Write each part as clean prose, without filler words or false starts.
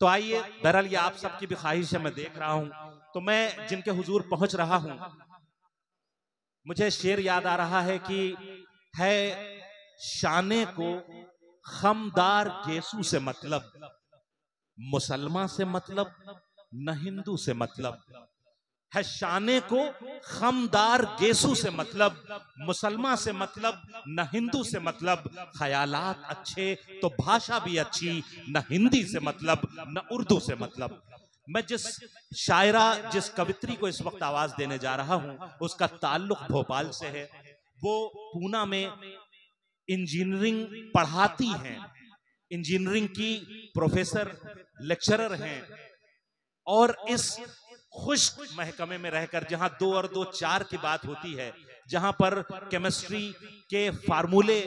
तो आइए, बहरहाल ये आप सबकी भी ख्वाहिश है, मैं देख रहा हूं, तो मैं जिनके हुजूर पहुंच रहा हूं, मुझे शेर याद आ रहा है कि है शाने को खमदार गेसू से मतलब, मुसलमान से मतलब न हिंदू से मतलब। है शाने को खमदार गेसू से मतलब, मुसलमान से मतलब न हिंदू से मतलब। ख्यालात अच्छे तो भाषा भी अच्छी, न हिंदी से मतलब न उर्दू से मतलब। मैं जिस शायरा, जिस कवित्री को इस वक्त आवाज देने जा रहा हूं, उसका ताल्लुक भोपाल से है। वो पूना में इंजीनियरिंग पढ़ाती हैं, इंजीनियरिंग की प्रोफेसर लेक्चरर हैं। और इस खुश्क महकमे में रहकर, जहां 2 और 2 4 की बात होती है, जहां पर केमिस्ट्री के फार्मूले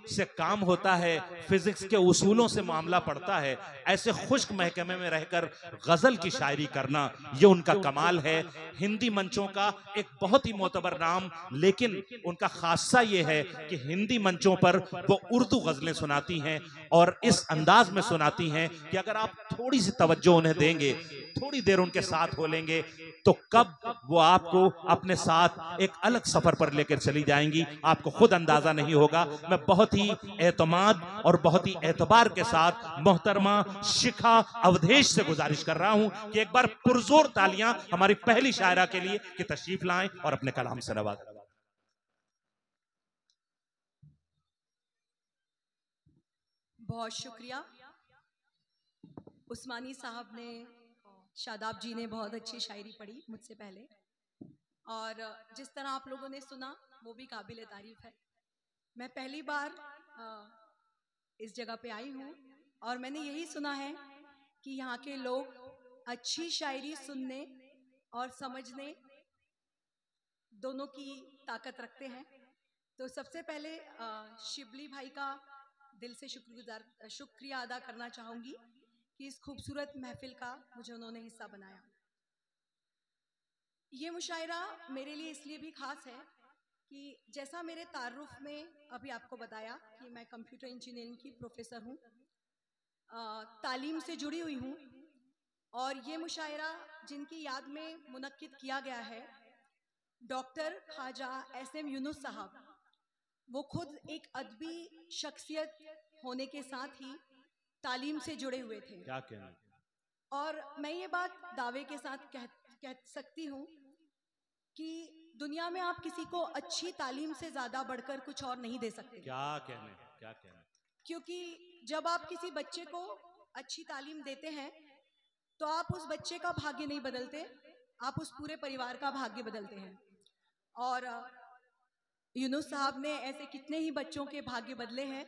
से काम होता है, फिजिक्स के उसूलों से मामला पड़ता है, ऐसे खुश्क महकमे में रहकर गजल की शायरी करना, ये उनका कमाल है। हिंदी मंचों का एक बहुत ही मोतबर नाम, लेकिन उनका खासा ये है कि हिंदी मंचों पर वो उर्दू गजलें सुनाती हैं, और इस अंदाज में सुनाती हैं कि अगर आप थोड़ी सी तवज्जो उन्हें देंगे, थोड़ी देर उनके साथ हो लेंगे, तो कब वो आपको अपने साथ एक अलग सफर पर लेकर चली जाएंगी, आपको खुद अंदाजा नहीं होगा। मैं बहुत ही एतमाद और बहुत ही एतबार के साथ मोहतरमा शिखा अवधेश से गुजारिश कर रहा हूं कि एक बार पुरजोर तालियां हमारी पहली शायरा के लिए कि तशरीफ लाएं और अपने कलाम से नवाजें। बहुत शुक्रिया। उस्मानी साहब ने, शादाब जी ने बहुत अच्छी शायरी पढ़ी मुझसे पहले, और जिस तरह आप लोगों ने सुना वो भी काबिल तारीफ है। मैं पहली बार इस जगह पे आई हूँ, और मैंने यही सुना है कि यहाँ के लोग अच्छी शायरी सुनने और समझने दोनों की ताकत रखते हैं। तो सबसे पहले शिबली भाई का दिल से शुक्रिया अदा करना चाहूँगी कि इस खूबसूरत महफिल का मुझे उन्होंने हिस्सा बनाया। ये मुशायरा मेरे लिए इसलिए भी ख़ास है कि जैसा मेरे तारुफ में अभी आपको बताया कि मैं कंप्यूटर इंजीनियरिंग की प्रोफेसर हूँ, तालीम से जुड़ी हुई हूँ, और ये मुशायरा जिनकी याद में मुनक्किद किया गया है, डॉक्टर ख्वाजा SM यूनुस साहब, वो खुद एक अदबी शख्सियत होने के साथ ही तालीम से जुड़े हुए थे। क्या कहना। और मैं ये बात दावे के साथ कह सकती हूँ कि दुनिया में आप किसी को अच्छी तालीम से ज़्यादा बढ़कर कुछ और नहीं दे सकते। क्या कहने, क्या कहने। क्योंकि जब आप किसी बच्चे को अच्छी तालीम देते हैं तो आप उस बच्चे का भाग्य नहीं बदलते, आप उस पूरे परिवार का भाग्य बदलते हैं। और यूनुस साहब ने ऐसे कितने ही बच्चों के भाग्य बदले हैं,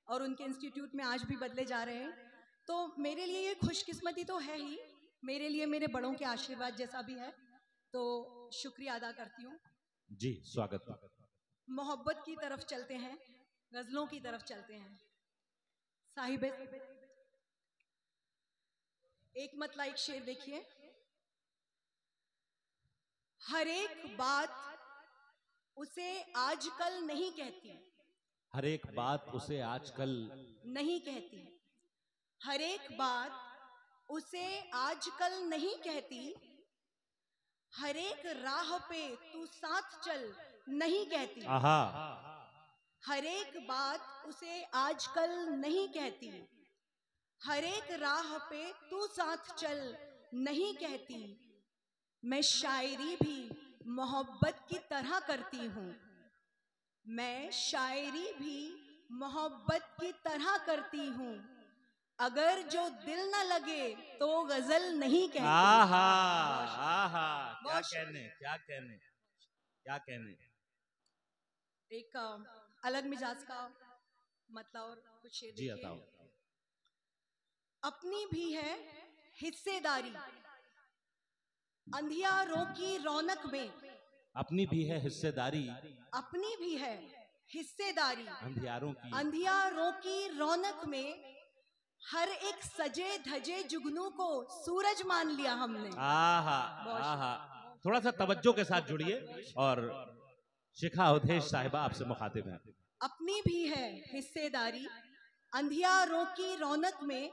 और उनके इंस्टीट्यूट में आज भी बदले जा रहे हैं। तो मेरे लिए ये खुशकिस्मती तो है ही, मेरे लिए मेरे बड़ों के आशीर्वाद जैसा भी है। तो शुक्रिया अदा करती हूँ जी, स्वागत। मोहब्बत की तरफ चलते हैं, गजलों की तरफ चलते हैं। साहिबे एक मतला एक शेर देखिए। हर एक बात उसे आजकल नहीं कहती, हर एक बात उसे आजकल नहीं कहती, हर एक बात उसे आजकल नहीं कहती, हर एक राह पे तू साथ चल नहीं कहती। आहा। हर एक बात उसे आजकल नहीं कहती, हर एक राह पे तू साथ चल नहीं कहती। मैं शायरी भी मोहब्बत की तरह करती हूँ, मैं शायरी भी मोहब्बत की तरह करती हूँ, अगर जो दिल न लगे तो गजल नहीं कहती। आहा, आहा, क्या कहने, क्या कहने, क्या कहने। एक अलग मिजाज का मतलब और कुछ शेर जी, देखिए। बताओ। अपनी भी है हिस्सेदारी अंधियारों की रौनक में, अपनी भी है हिस्सेदारी, अपनी भी है हिस्सेदारी अंधियारों की रौनक में, हर एक सजे धजे जुगनू को सूरज मान लिया हमने। आहा, आहा। थोड़ा सा तवज्जो के साथ जुड़िए, और शिखा अवधेश साहिबा आपसे मुखातिब हैं। अपनी भी है हिस्सेदारी अंधियारों की रौनक में,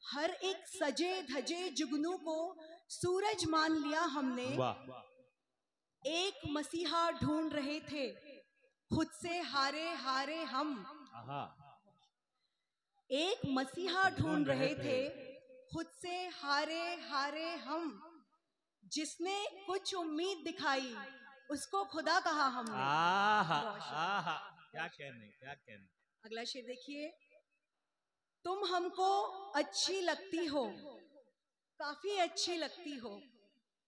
हर एक सजे धजे जुगनू को सूरज मान लिया हमने। वाह। एक मसीहा ढूंढ रहे थे, खुद से हारे हारे हम। आहा। एक मसीहा ढूंढ रहे थे, खुद से हारे हारे हम। जिसने कुछ उम्मीद दिखाई, उसको खुदा कहा हमने। आहा, आहा, क्या कहने, क्या कहने। अगला शेर देखिए। तुम हमको अच्छी लगती हो, काफी अच्छी लगती हो।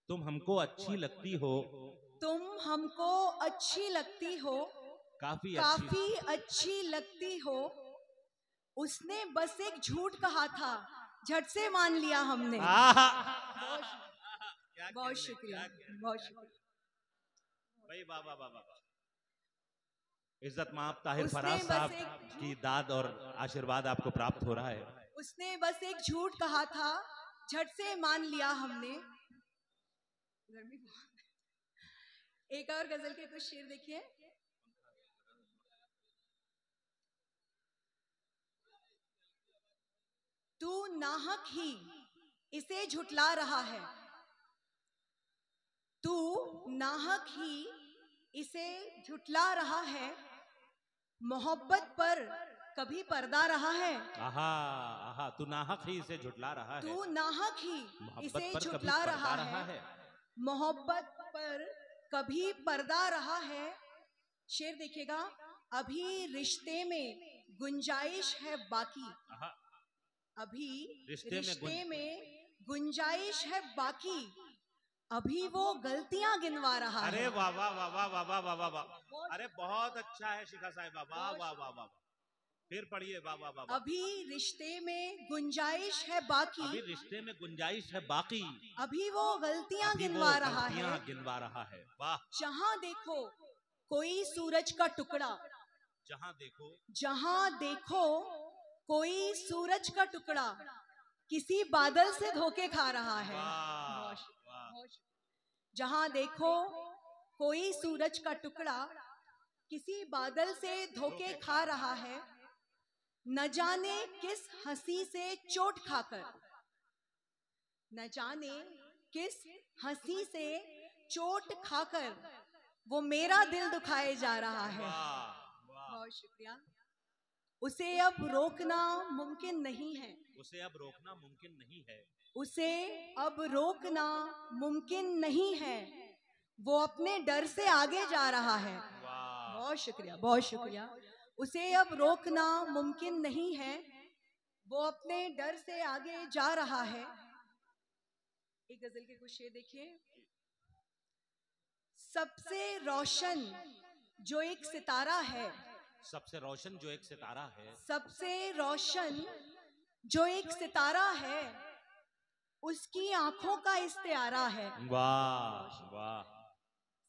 तुम हमको अच्छी लगती हो, तुम हमको अच्छी लगती हो, काफी अच्छी लगती हो। उसने बस एक झूठ कहा था, झट से मान लिया हमने। बहुत शुक्रिया, बहुत शुक्रिया भाई। वाह वाह वाह। इज्जत माप ताहिर फराज साहब की दाद और आशीर्वाद आपको प्राप्त हो रहा है। उसने बस एक झूठ कहा था, झट से मान लिया हमने। एक और गजल के कुछ शेर देखिए। तू नाहक ही इसे झुटला रहा है, तू नाहक ही इसे झुटला रहा है। मोहब्बत पर कभी पर्दा रहा है। आहा, आहा, तू नाहक ही इसे झुटला रहा है। तू नाहक ही इसे झुटला रहा है। मोहब्बत पर कभी पर्दा रहा है। शेर देखिएगा। अभी रिश्ते में गुंजाइश है बाकी, अभी रिश्ते में गुंजाइश है बाकी। अभी वो गलतियां गिनवा रहा है। अरे वाह वाह वाह वाह वाह वाह वाह वाह। अरे बहुत अच्छा है शिखा साहिबा, वाह वाह वाह वाह। फिर पढ़िए, वाह वाह वाह। अभी रिश्ते में गुंजाइश है बाकी, अभी रिश्ते में गुंजाइश है बाकी। अभी वो गलतियां गिनवा रहा है। वाह। जहां देखो कोई सूरज का टुकड़ा, जहां देखो कोई सूरज का टुकड़ा किसी बादल से धोखे खा रहा है। जहां देखो कोई सूरज का टुकड़ा किसी बादल से धोखे खा रहा है। न जाने किस हंसी से चोट खाकर, न जाने किस हंसी से चोट खाकर वो मेरा दिल दुखाए जा रहा है। बहुत शुक्रिया। उसे अब रोकना मुमकिन नहीं है, उसे अब रोकना मुमकिन नहीं है, उसे अब रोकना मुमकिन नहीं है। वो अपने डर से आगे जा रहा है। बहुत शुक्रिया, बहुत शुक्रिया। उसे अब रोकना मुमकिन नहीं है, वो अपने डर से आगे जा रहा है। एक गजल के कुछ शेर देखिए। सबसे रोशन जो एक सितारा है, सबसे रोशन जो एक सितारा है, सबसे रोशन जो एक सितारा है, उसकी आंखों का इस्तियारा है। वाह वाह।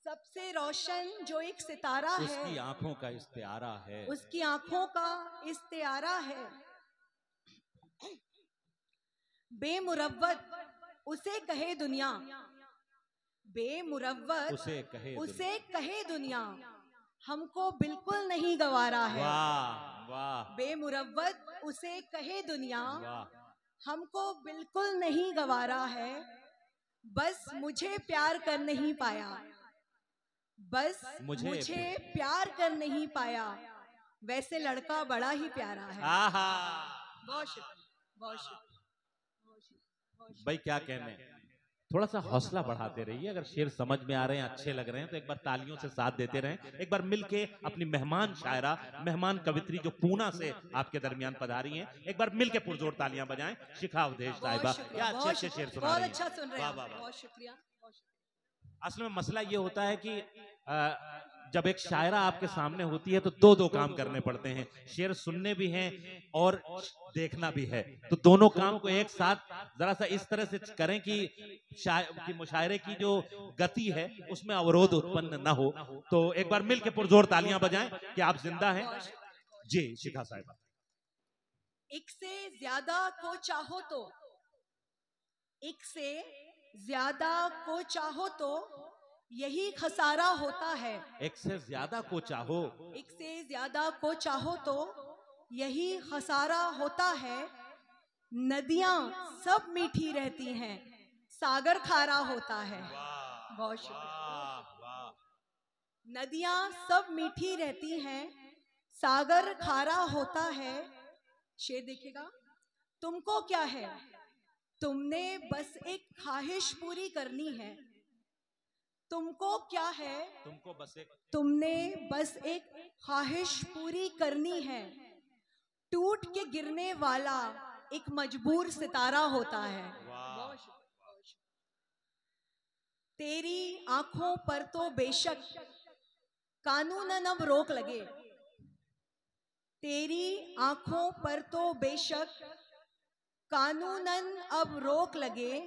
सबसे रोशन जो एक सितारा है, उसकी आंखों का इस्तियारा है, उसकी आंखों का इस्तियारा है। बेमुरव्वत उसे कहे दुनिया, बेमुरव्वत उसे कहे दुनिया, हमको बिल्कुल नहीं गवारा है। वाह वाह। बेमुरव्वत उसे कहे दुनिया, वाह। हमको बिल्कुल नहीं गवारा है। बस मुझे प्यार कर नहीं पाया, बस मुझे प्यार कर नहीं पाया। वैसे लड़का बड़ा ही प्यारा है। बहुत शुक्रिया, बहुत शुक्रिया भाई। क्या कहने, थोड़ा सा हौसला बढ़ाते रहिए। अगर शेर समझ में आ रहे हैं, अच्छे लग रहे हैं, तो एक बार तालियों से साथ देते रहें। एक बार मिलके अपनी मेहमान शायरा, मेहमान कवित्री जो पूना से आपके दरमियान पधारी हैं, एक बार मिलके पुरजोर तालियां बजाएं। शिखा अवधेश साहिबा, क्या अच्छे अच्छे शेर सुना रही हैं। बहुत अच्छा सुन रहे हैं, बहुत शुक्रिया। असल में मसला ये होता है कि जब एक शायरा आपके सामने होती है तो दो दो काम करने पड़ते हैं। शेर सुनने भी हैं और देखना भी है, तो दोनों काम को एक साथ जरा सा इस तरह से करें कि मुशायरे की जो गति है उसमें अवरोध उत्पन्न न हो। तो एक बार मिलके पुरजोर तालियां बजाएं कि आप जिंदा हैं। जी शिखा साहिबा। एक से ज्यादा को चाहो तो, एक से ज्यादा को चाहो तो यही खसारा होता है। एक से ज्यादा को चाहो, एक से ज्यादा को चाहो तो यही खसारा होता है। नदियां सब मीठी रहती हैं, सागर खारा होता है। बहुत शुक्रिया। नदियां सब मीठी रहती हैं, सागर खारा होता है। शेर देखिएगा। तुमको क्या है, तुमने बस एक ख्वाहिश पूरी करनी है। तुमको क्या है, तुमने बस एक ख्वाहिश पूरी करनी है। टूट के गिरने वाला एक मजबूर सितारा होता है। तेरी आंखों पर तो बेशक कानूनन अब रोक लगे। तेरी आंखों पर तो बेशक कानूनन अब रोक लगे।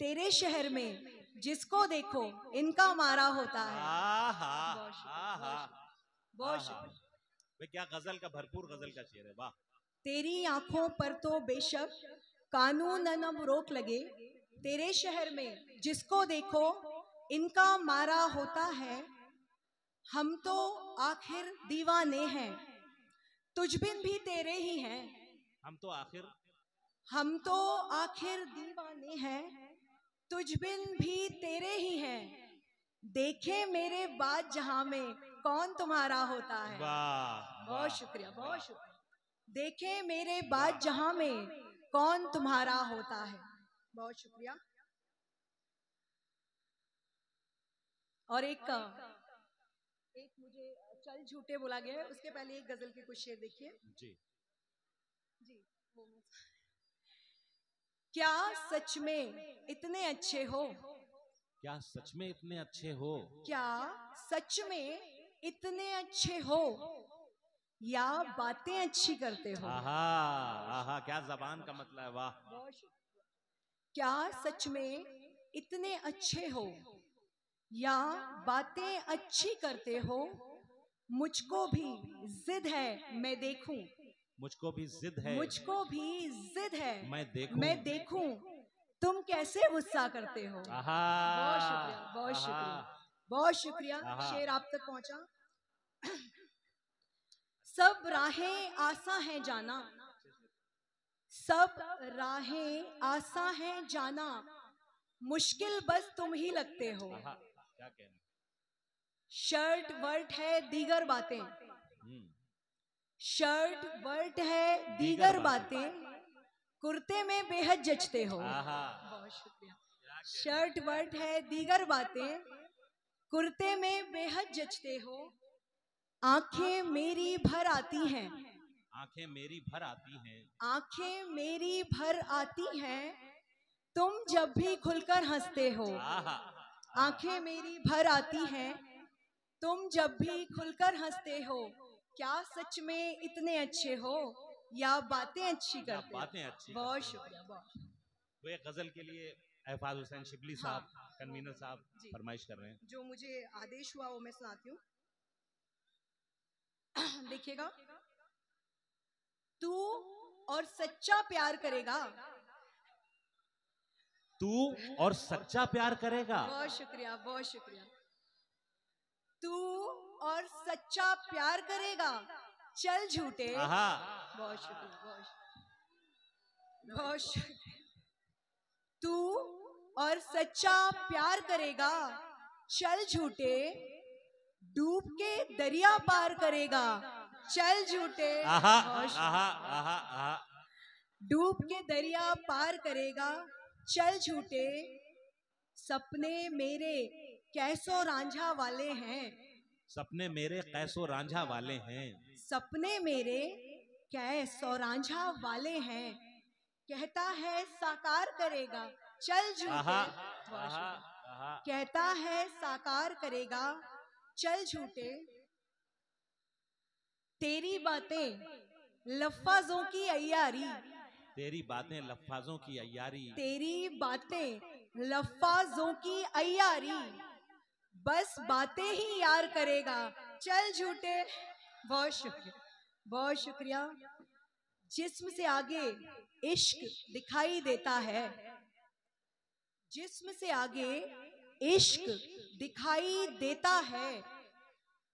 तेरे शहर में जिसको देखो इनका मारा होता है। बहुत क्या गजल का, भरपूर गजल का शेर है, वाह। तेरी आंखों पर तो बेशक कानूनन अब रोक लगे। तेरे शहर में जिसको देखो इनका मारा होता है। हम तो आखिर दीवाने हैं, तुझ बिन भी तेरे ही हैं। हम तो आखिर दीवाने हैं, तुझ बिन भी तेरे ही हैं। देखे मेरे बाद जहां में कौन तुम्हारा होता है। बहुत शुक्रिया, बहुत शुक्रिया। देखे मेरे बाद जहां में कौन तुम्हारा होता है। बहुत शुक्रिया। और एक मुझे चल झूठे बोला गया है, उसके पहले एक गजल के कुछ शेर देखिए। जी जी। क्या सच में इतने अच्छे हो, क्या सच में इतने अच्छे हो, क्या सच में इतने अच्छे हो, या बातें अच्छी करते हो। आहा आहा, क्या जबान का मतलब है, वाह। क्या सच में इतने अच्छे हो, या बातें अच्छी करते हो। मुझको भी जिद है मैं देखूं, मुझको भी जिद है, मुझको भी जिद है मैं देखूं तुम कैसे गुस्सा करते हो। बहुत शुक्रिया, बहुत शुक्रिया, बहुत शुक्रिया। शेर आप तक पहुंचा। सब राहें आसा हैं जाना, सब राहें आसा हैं जाना, मुश्किल बस तुम ही लगते हो। क्या कहना। शर्ट वर्ट है दीगर बातें, शर्ट वर्ट है दीगर बातें, कुर्ते में बेहद जचते हो। बहुत शुक्रिया। शर्ट वर्ट है दीगर बातें, कुर्ते में बेहद जचते हो। आंखें मेरी भर आती हैं, आंखें मेरी भर आती हैं, आंखें मेरी भर आती हैं, तुम जब भी खुलकर हंसते हो। आंखें मेरी भर आती हैं, तुम जब भी खुलकर हंसते हो। क्या सच में इतने अच्छे हो, या बातें अच्छी करते हो। बहुत शुक्रिया, बहुत। वो एक गजल के लिए एहफाज हुसैन शिबली साहब, कन्वीनर साहब फरमाइश कर रहे हैं। जो मुझे आदेश हुआ वो मैं सुनाती हूँ। देखिएगा। तू और सच्चा प्यार करेगा, तू और सच्चा प्यार करेगा। बहुत शुक्रिया, बहुत शुक्रिया। तू और सच्चा प्यार करेगा, चल झूठे। बहुत शुक्रिया, बहुत शुक्रिया, बहुत शुक्रिया। तू और सच्चा प्यार करेगा, चल झूठे, डूब के दरिया पार करेगा, चल झूठे। डूब के दरिया पार करेगा, चल झूठे। सपने मेरे कैसो रांझा वाले हैं, सपने मेरे कैसो रांझा वाले हैं, सपने मेरे कैसो रांझा वाले हैं। कहता है साकार करेगा, चल झूठे। कहता है साकार करेगा, चल झूठे। तेरी बातें लफ्फाजों की अय्यारी, तेरी बातें लफ्फाजों की अय्यारी, तेरी बातें लफ्फाजों की अय्यारी, बस बातें ही यार करेगा, चल झूठे। बहुत शुक्रिया, बहुत शुक्रिया। जिस्म से आगे इश्क दिखाई देता है, जिस्म से आगे इश्क दिखाई देता है।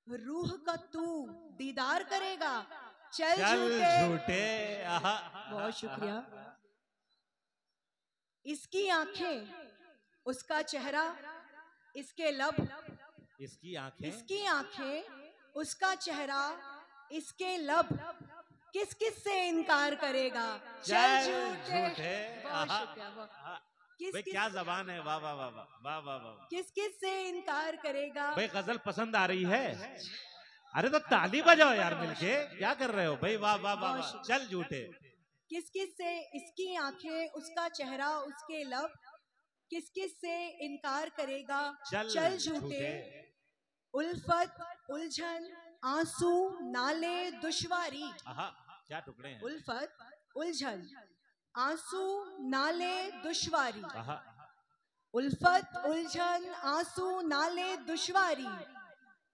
रूह का तू दीदार करेगा, चल झूठे। बहुत शुक्रिया। इसकी आंखें, उसका चेहरा, इसके लब, इसकी आंखें, उसका चेहरा, इसके लब, किस किस से इनकार करेगा? चल झूठे। बहुत शुक्रिया। भाई क्या जबान है, वाह वाह वाह वाह वाह वाह। किस किस से इनकार करेगा? भाई गजल पसंद आ रही है? अरे तो ताली बजाओ यार मिलके, क्या कर रहे हो भाई? वाह वाह वाह वाह। चल झूठे। किस किस से इसकी आंखें, उसका चेहरा, उसके लब, किस किस से इनकार करेगा? चल झूठे। उल्फत, उलझन, आंसू, नाले, दुश्वारी। क्या टुकड़े हैं। उल्फत, उलझन, आंसू, नाले, दुश्वारी। उल्फत, उलझन, आंसू, नाले, दुश्वारी,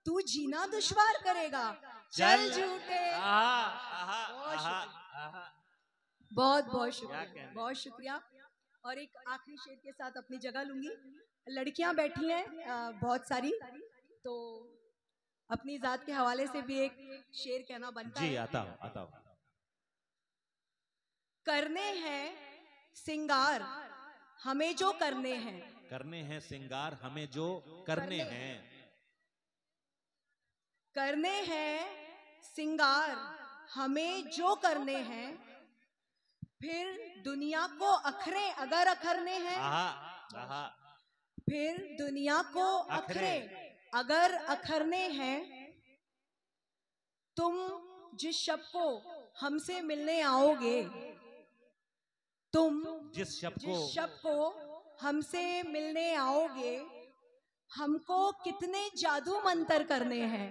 तू जीना दुश्वार करेगा? चल झूठे। बहुत बहुत शुक्रिया, बहुत शुक्रिया। और एक आखिरी शेर के साथ अपनी जगह लूंगी। लड़कियां बैठी हैं बहुत सारी, तो अपनी जात के हवाले से भी एक शेर कहना बनता है। जी आता हूं। करने हैं सिंगार हमें जो करने हैं। करने हैं सिंगार हमें जो करने हैं। करने हैं सिंगार हमें जो करने हैं, फिर दुनिया को अखरे अगर अखरने हैं। फिर दुनिया को अखरे अगर अखरने हैं, तुम जिस शब को हमसे मिलने आओगे, तुम जिस शब को हमसे मिलने आओगे, हमको कितने जादू मंतर करने हैं।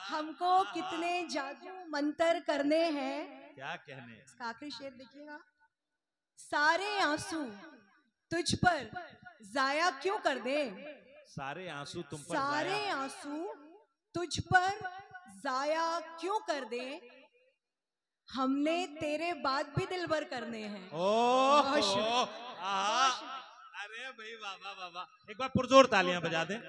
हमको कितने जादू मंतर करने हैं। क्या कहने। इसका आखिरी शेर देखिएगा। सारे आंसू तुझ पर जाया क्यों कर दे। सारे आंसू तुम पर, सारे आंसू तुझ पर जाया क्यों कर दे, हमने तेरे बाद भी दिलबर करने हैं। अरे भाई वाह वाह वाह वाह। एक बार पुरजोर तालियां बजा दें।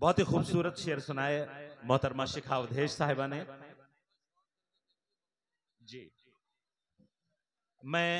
बहुत ही खूबसूरत शेर सुनाए मोहतरमा शिखा अवधेश साहिबा ने। जी मैं